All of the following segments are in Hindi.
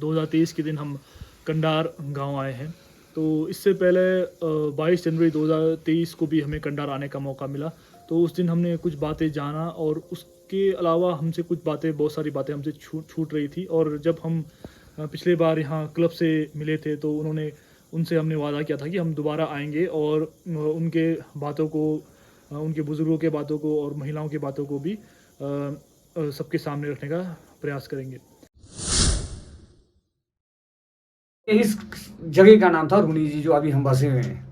2023 के दिन हम कंडार गांव आए हैं। तो इससे पहले 22 जनवरी 2023 को भी हमें कंडार आने का मौका मिला। तो उस दिन हमने कुछ बातें जाना और उसके अलावा हमसे कुछ बातें, बहुत सारी बातें हमसे छूट रही थी। और जब हम पिछले बार यहाँ क्लब से मिले थे तो उनसे हमने वादा किया था कि हम दोबारा आएंगे और उनके बातों को, उनके बुज़ुर्गों के बातों को और महिलाओं की बातों को भी सबके सामने रखने का प्रयास करेंगे। इस जगह का नाम था रूनी जी, जो अभी हम बसे हुए हैं।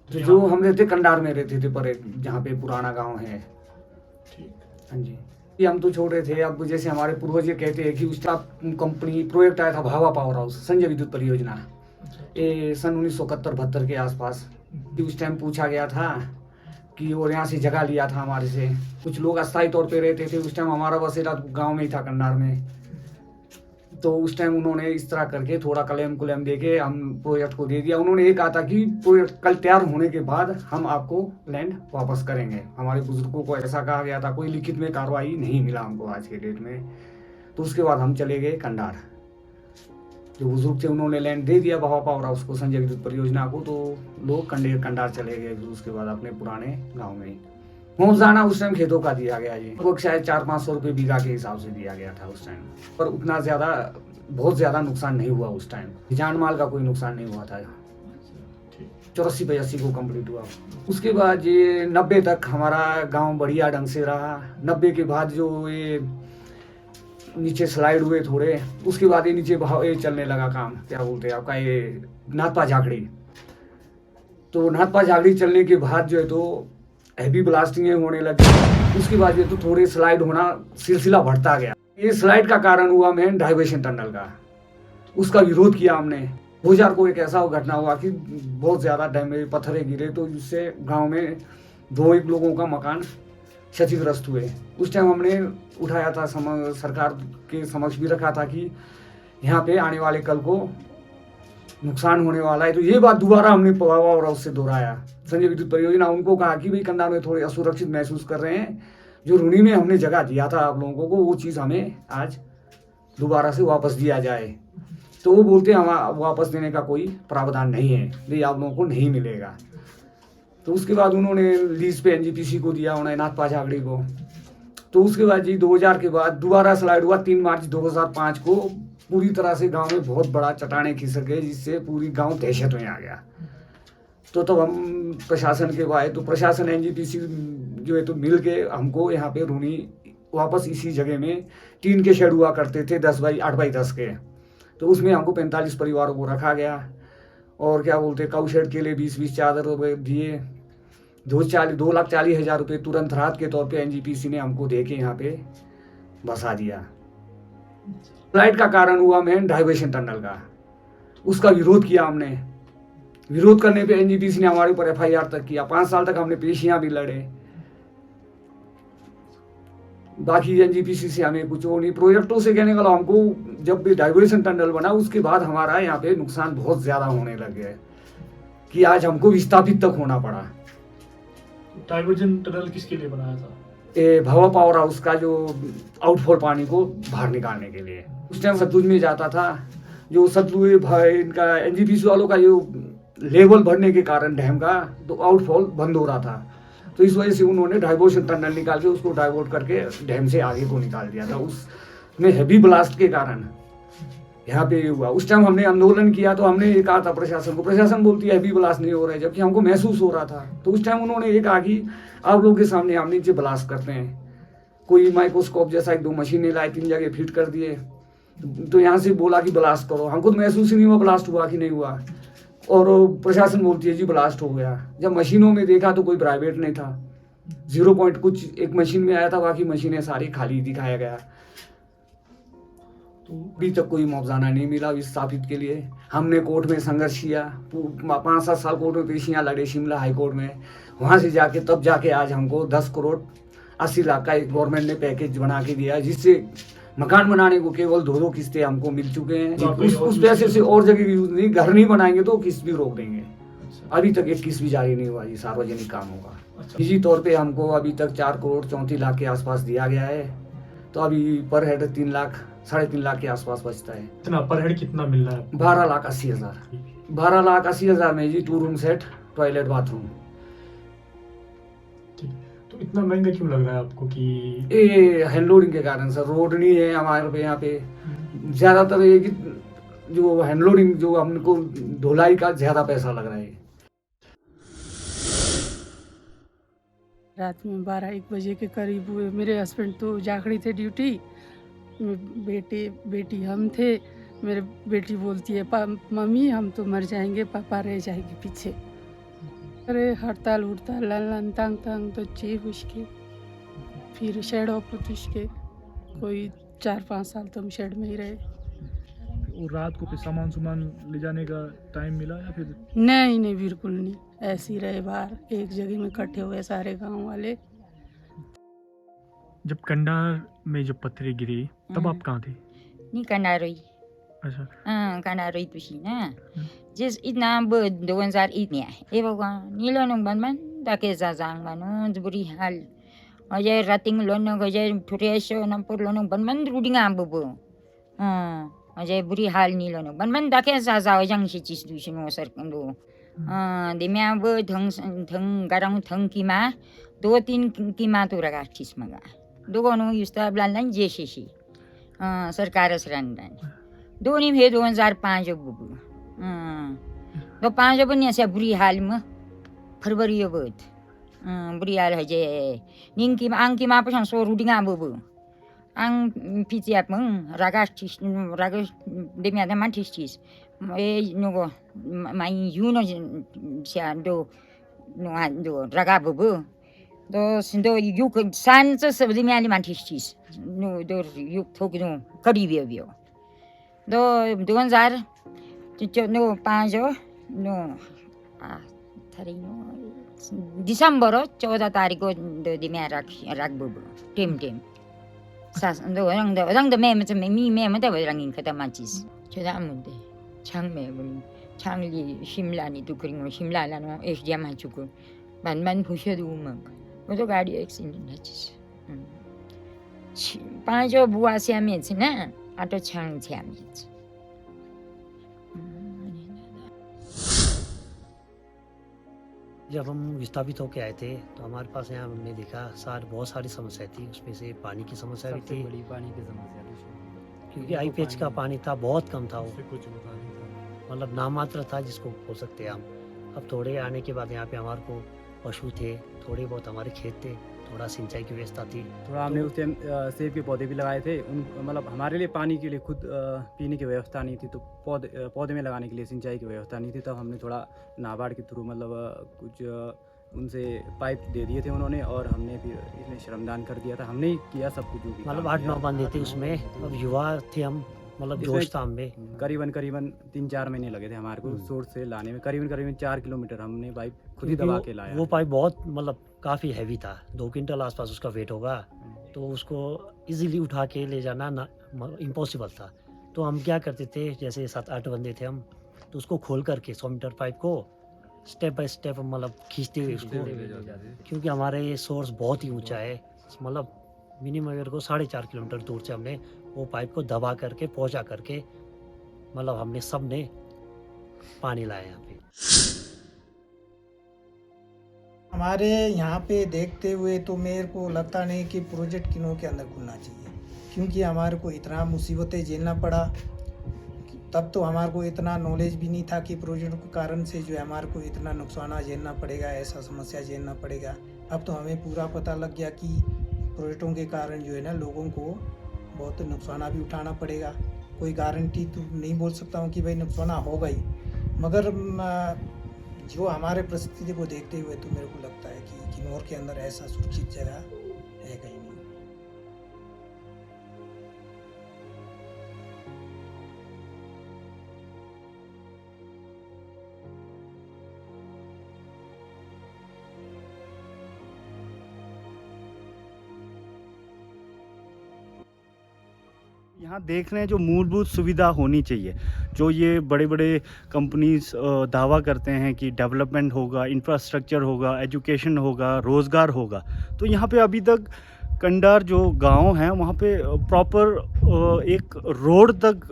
तो जो हम रहते कंडार में रहते थे, पर जहाँ पे पुराना गांव है। हाँ जी, ये हम तो छोटे थे। अब जैसे हमारे पूर्वज ये कहते हैं कि उस टाइम कंपनी प्रोजेक्ट आया था भावा पावर हाउस, संजय विद्युत परियोजना, ये सन 1971-72 के आसपास। उस टाइम पूछा गया था कि, और यहाँ से जगह लिया था हमारे से। कुछ लोग अस्थायी तौर पे रहते थे। उस टाइम हमारा बसेरा गाँव में ही था, कंडार में। तो उस टाइम उन्होंने इस तरह करके थोड़ा क्लेम दे के हम प्रोजेक्ट को दे दिया। उन्होंने ये कहा था कि प्रोजेक्ट कल तैयार होने के बाद हम आपको लैंड वापस करेंगे। हमारे बुजुर्गों को ऐसा कहा गया था, कोई लिखित में कार्रवाई नहीं मिला हमको आज के डेट में। तो उसके बाद हम चले गए कंडार। जो बुजुर्ग थे उन्होंने लैंड दे दिया भावा पावर हाउस को, संजय विद्युत परियोजना को। तो लोग कंडार चले गए। उसके बाद अपने पुराने गाँव में मुआवजाना उस टाइम खेतों का दिया गया जी। वो शायद 400-500 रुपये बीघा के हिसाब से दिया गया था उस टाइम। पर उतना बहुत ज़्यादा नुकसान नहीं हुआ उस टाइम। जान माल का कोई नुकसान नहीं हुआ था। 84-85 को कंप्लीट हुआ। उसके बाद ये 90 तक हमारा गांव बढ़िया ढंग से रहा। 90 के बाद जो ये नीचे स्लाइड हुए थोड़े, उसके बाद ये नीचे ये चलने लगा काम, क्या बोलते हैं आपका, ये नाथपा झाकड़ी। तो नाथपा झाकड़ी चलने के बाद जो है तो हैवी ब्लास्टिंग होने लगी। उसके बाद ये तो थोड़े स्लाइड होना सिलसिला बढ़ता गया। ये स्लाइड का कारण हुआ मेन डाइवर्शन टनल का। उसका विरोध किया हमने। 2000 को एक ऐसा घटना हुआ कि बहुत ज़्यादा डैमेज पत्थरे गिरे, तो जिससे गांव में 2-1 लोगों का मकान क्षतिग्रस्त हुए। उस टाइम हमने उठाया था, सरकार के समक्ष भी रखा था कि यहाँ पे आने वाले कल को नुकसान होने वाला है। तो ये बात दोबारा हमने भावा और उससे दोहराया। संजय विद्युत परियोजना उनको कहा कि भाई कंडार में थोड़े असुरक्षित महसूस कर रहे हैं, जो रूनी में हमने जगह दिया था आप लोगों को, वो चीज़ हमें आज दोबारा से वापस दिया जाए। तो वो बोलते हैं हम वापस देने का कोई प्रावधान नहीं है, ये आप लोगों को नहीं मिलेगा। तो उसके बाद उन्होंने लीज पे एनजीपीसी को दिया, उन्होंने नाथपा झाकड़ी को। तो उसके बाद जी 2000 के बाद दोबारा स्लाइड हुआ 3 मार्च 2005 को। पूरी तरह से गांव में बहुत बड़ा चट्टाने खिसक गए, जिससे पूरी गांव दहशत में आ गया। तो तब हम प्रशासन के आए, तो प्रशासन एनजीपीसी जो है तो मिल के हमको यहाँ पे रूनी वापस इसी जगह में, टीन के शेड हुआ करते थे 8x10 के, तो उसमें हमको 45 परिवारों को रखा गया। और क्या बोलते, काऊ शेड के लिए 20-20 चादर दिए। 2,40,000 रुपये तुरंत राहत के तौर पे एनजीपीसी ने हमको दे के यहाँ पे बसा दिया। फ्लाइट का कारण हुआ मेन डाइवर्शन टनल का। उसका विरोध किया हमने। विरोध करने पे एनजीपीसी ने हमारे ऊपर एफआईआर तक किया। 5 साल तक हमने पेशियां भी लड़े। बाकी एनजीपीसी से हमें कुछ वो नहीं। प्रोजेक्टों से कहने का हमको जब भी डाइवर्शन टनल बना उसके बाद हमारा यहाँ पे नुकसान बहुत ज्यादा होने लगे है कि आज हमको विस्थापित तक होना पड़ा। डाइवर्जन टनल किसके लिए बनाया था? भावा पावर हाउस का, जो आउटफॉल पानी को बाहर निकालने के लिए। उस टाइम सतलुज में जाता था, जो सतलुज इनका एनजीपीसी वालों का जो लेवल बढ़ने के कारण डैम का, तो आउटफॉल बंद हो रहा था। तो इस वजह से उन्होंने डाइवर्शन टनल निकाल के उसको डाइवर्ट करके डैम से आगे को निकाल दिया था। उसमें हैवी ब्लास्ट के कारण यहाँ पे ये हुआ। उस टाइम हमने आंदोलन किया तो हमने ये कहा था प्रशासन को। प्रशासन बोलती है हैवी ब्लास्ट नहीं हो रहा है, जबकि हमको महसूस हो रहा था। तो उस टाइम उन्होंने ये कहा कि आप लोगों के सामने हम नीचे ब्लास्ट करते हैं। कोई माइक्रोस्कोप जैसा 1-2 मशीनें लाई, 3 जगह फिट कर दिए। तो यहाँ से बोला कि ब्लास्ट करो। हमको तो महसूस ही नहीं हुआ ब्लास्ट हुआ कि नहीं हुआ। और प्रशासन बोलती है जी ब्लास्ट हो गया। जब मशीनों में देखा तो कोई प्राइवेट नहीं था। 0 पॉइंट कुछ एक मशीन में आया था, बाकी मशीनें सारी खाली दिखाया गया। तो अभी तक कोई मुआवजाना नहीं मिला विस्थापित के लिए। हमने कोर्ट में संघर्ष किया, 5-7 साल कोर्ट में पेशियां लड़े, शिमला हाई कोर्ट में। वहाँ से जाके आज हमको 10 करोड़ 80 लाख का एक गवर्नमेंट ने पैकेज बना के दिया, जिससे मकान बनाने को केवल 2 किस्तें हमको मिल चुके हैं। उस पैसे से और जगह यूज नहीं, घर नहीं बनाएंगे तो किस्त भी रोक देंगे। अभी तक एक किस्त भी जारी नहीं हुआ, ये सार्वजनिक काम होगा। निजी तौर पे हमको अभी तक 4 करोड़ 34 लाख के आसपास दिया गया है। तो अभी पर हेड 3.5 लाख के आसपास बचता है। इतना पर हेड कितना मिल रहा है? 12,80,000। 12,80,000 में जी 2 रूम सेट, टॉयलेट, बाथरूम। ठीक। तो इतना महंगा क्यों लग रहा है आपको कि ये हैंड लोडिंग के कारण सर, रोड नहीं है हमारे पे यहाँ पे। ज्यादातर ये कि जो हैंड लोडिंग, जो हमको ढुलाई का ज्यादा पैसा लग रहा है। रात में 12-1 बजे के करीब हुए। मेरे हस्बैंड तो जाखड़ी थे ड्यूटी, बेटी हम थे। मेरे बेटी बोलती है मम्मी हम तो मर जाएंगे, पापा रह जाएंगे पीछे। अरे हड़ताल उड़ताल लन तंग तंग तो चीख उसके, फिर शेड ऑफ उसके। कोई 4-5 साल तो हम शेड में ही रहे। और रात को फिर सामान ले जाने का टाइम मिला या फिर? नहीं बिल्कुल नहीं, ऐसे ही रहे बाहर, एक जगह में इकट्ठे हुए सारे गांव वाले। जब कंडार में जब पत्थरें गिरी तब आप कहाँ थे? Ni Kanaroi. अच्छा। Kanaroi tu sina. Just itna be 2000 itnya. Eba ka nilo nung banman da ke zazang manu buri hal. Aja rating lono aja thuresho nampur lono banman rudinga bubu. Aja buri hal nilo nung banman da ke zazang jang si chis du sino sar kando. Demya be thang garang thang kima 2-3 kima tu raga chis maga. Dogono yusta blanlan jeshi. सरकारच रांधण दोन्ही हे 2005 बुबू 2005 पनि अशा बुरी हाल म फरवरी बद बुरी हाल हजे निंकी आंकी मा पसन सो रुडिंगा बुबू आं पिचियाप मं रागास देमिया दा मान्थिस ए नगो माइ युनो स्या दो नो दो रागा बुबू दो सिंदो युक सान च सब देमियाली मान्थिस नो दो युक थोक नो कडी बियो दो 2000 नो 5 नो थारी नो दिसंबर 14 तारिख को दिमिया राख बुबु टेम सास दो रंग द मे म त रंगिन खता माचिस छदा मुदे छांग मे छांगली शिमला नि दुखरिङ शिमला लानो एसडिएम हाचुको बान फुसे दुमक वो तो गाड़ी एक्सीडेंट नचिस 5 बुआ स्यामे छ ना आटो छांग स्यामे छ। जब हम विस्थापित होके आए थे तो हमारे पास यहाँ हमने देखा बहुत सारी समस्याएं थी। उसमें से पानी की समस्या भी थी, बड़ी पानी की समस्या क्योंकि आईपीएच का पानी था, बहुत कम था वो, कुछ बता नहीं मतलब नामात्र था जिसको बोल सकते हैं हम। अब थोड़े आने के बाद यहाँ पे हमारे को पशु थे, थोड़े बहुत हमारे खेत थे, थोड़ा सिंचाई की व्यवस्था थी। थोड़ा हमने उस टाइम सेब के पौधे भी लगाए थे। उन मतलब हमारे लिए पानी के लिए खुद पीने की व्यवस्था नहीं थी, तो पौधे में लगाने के लिए सिंचाई की व्यवस्था नहीं थी। तब हमने थोड़ा नाबार्ड के थ्रू मतलब कुछ उनसे पाइप दे दिए थे उन्होंने, और हमने फिर इसमें श्रमदान कर दिया था। हमने ही किया सब कुछ, जो भी मतलब 8-9 बंदे थे उसमें। अब युवा थे हम, मतलब जोश था हमें। करीबन 3-4 महीने लगे थे हमारे को सोर्स से लाने में। करीबन 4 किलोमीटर हमने पाइप खुद ही दबा के लाया। वो पाइप बहुत मतलब काफ़ी हैवी था, 2 क्विंटल आसपास उसका वेट होगा, तो उसको इजीली उठा के ले जाना ना इम्पॉसिबल था। तो हम क्या करते थे, जैसे 7-8 बंदे थे हम, तो उसको खोल करके 100 मीटर पाइप को स्टेप बाय स्टेप मतलब खींचते हुए उसको, क्योंकि हमारे ये सोर्स बहुत ही ऊंचा है, मतलब मिनिमम अगर को 4.5 किलोमीटर दूर से हमने वो पाइप को दबा करके पहुंचा करके मतलब हमने सब ने पानी लाया यहाँ पे। हमारे यहाँ पे देखते हुए तो मेरे को लगता नहीं कि प्रोजेक्ट किन्हों के अंदर खुलना चाहिए, क्योंकि हमारे को इतना मुसीबतें झेलना पड़ा। तब तो हमारे को इतना नॉलेज भी नहीं था कि प्रोजेक्ट के कारण से जो है हमारे को इतना नुकसान झेलना पड़ेगा, ऐसा समस्या झेलना पड़ेगा। अब तो हमें पूरा पता लग गया कि प्रोजेक्टों के कारण जो है ना लोगों को बहुत नुकसान भी उठाना पड़ेगा। कोई गारंटी तो नहीं बोल सकता हूँ कि भाई नुकसान होगा ही, मगर जो हमारे परिस्थिति को देखते हुए तो मेरे को लगता है कि किन्नौर के अंदर ऐसा सुरक्षित जगह है कहीं नहीं। यहाँ देख रहे हैं जो मूलभूत सुविधा होनी चाहिए, जो ये बड़े बड़े कंपनीज दावा करते हैं कि डेवलपमेंट होगा, इंफ्रास्ट्रक्चर होगा, एजुकेशन होगा, रोज़गार होगा, तो यहाँ पे अभी तक कंडार जो गांव है वहाँ पे प्रॉपर एक रोड तक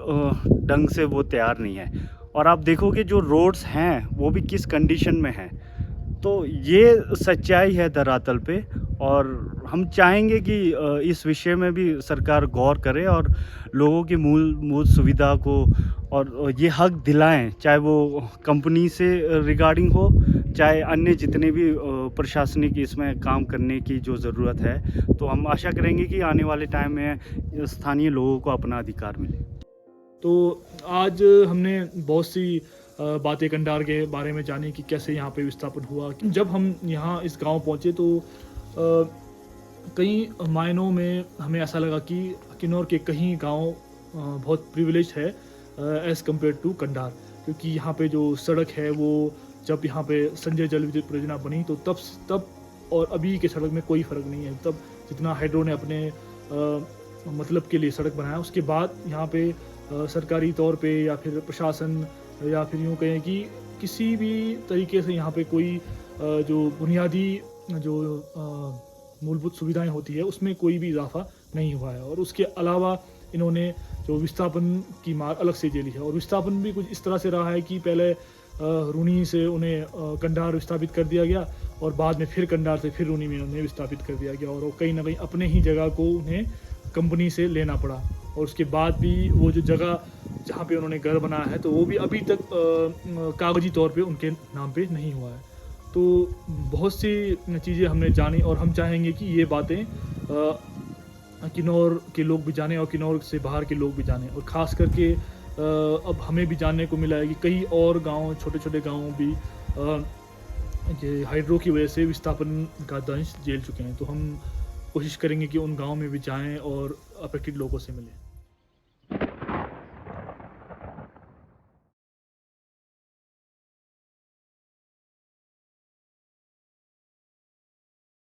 ढंग से वो तैयार नहीं है, और आप देखोगे जो रोड्स हैं वो भी किस कंडीशन में हैं। तो ये सच्चाई है धरातल पे, और हम चाहेंगे कि इस विषय में भी सरकार गौर करे और लोगों की मूल सुविधा को और ये हक दिलाएं, चाहे वो कंपनी से रिगार्डिंग हो, चाहे अन्य जितने भी प्रशासनिक इसमें काम करने की जो ज़रूरत है। तो हम आशा करेंगे कि आने वाले टाइम में स्थानीय लोगों को अपना अधिकार मिले। तो आज हमने बहुत सी बातें कंडार के बारे में जानी कि कैसे यहाँ पे विस्थापन हुआ। जब हम यहाँ इस गांव पहुँचे तो कई मायनों में हमें ऐसा लगा कि किन्नौर के कहीं गांव बहुत प्रिविलेज है एज़ कम्पेयर टू कंडार, क्योंकि यहाँ पे जो सड़क है वो जब यहाँ पे संजय जल विद्युत परियोजना बनी तो तब और अभी के सड़क में कोई फ़र्क नहीं है। तब जितना हाइड्रो ने अपने मतलब के लिए सड़क बनाया, उसके बाद यहाँ पे सरकारी तौर पे या फिर प्रशासन या फिर यूँ कहें कि किसी भी तरीके से यहाँ पे कोई जो बुनियादी जो मूलभूत सुविधाएं होती है उसमें कोई भी इजाफा नहीं हुआ है। और उसके अलावा इन्होंने जो विस्थापन की मार अलग से झेली है, और विस्थापन भी कुछ इस तरह से रहा है कि पहले रूनी से उन्हें कंडार विस्थापित कर दिया गया, और बाद में फिर कंडार से फिर रूनी में उन्हें विस्थापित कर दिया गया, और वो कहीं ना कहीं अपने ही जगह को उन्हें कंपनी से लेना पड़ा। और उसके बाद भी वो जो जगह जहाँ पे उन्होंने घर बनाया है तो वो भी अभी तक कागजी तौर पे उनके नाम पे नहीं हुआ है। तो बहुत सी चीज़ें हमने जानी, और हम चाहेंगे कि ये बातें किन्नौर के लोग भी जाने और किन्नौर से बाहर के लोग भी जाने। और ख़ास करके अब हमें भी जानने को मिला है कि कई और गांव, छोटे छोटे गांव भी ये हाइड्रो की वजह से विस्थापन का दंश झेल चुके हैं। तो हम कोशिश करेंगे कि उन गांव में भी जाएं और अफेक्टेड लोगों से मिलें।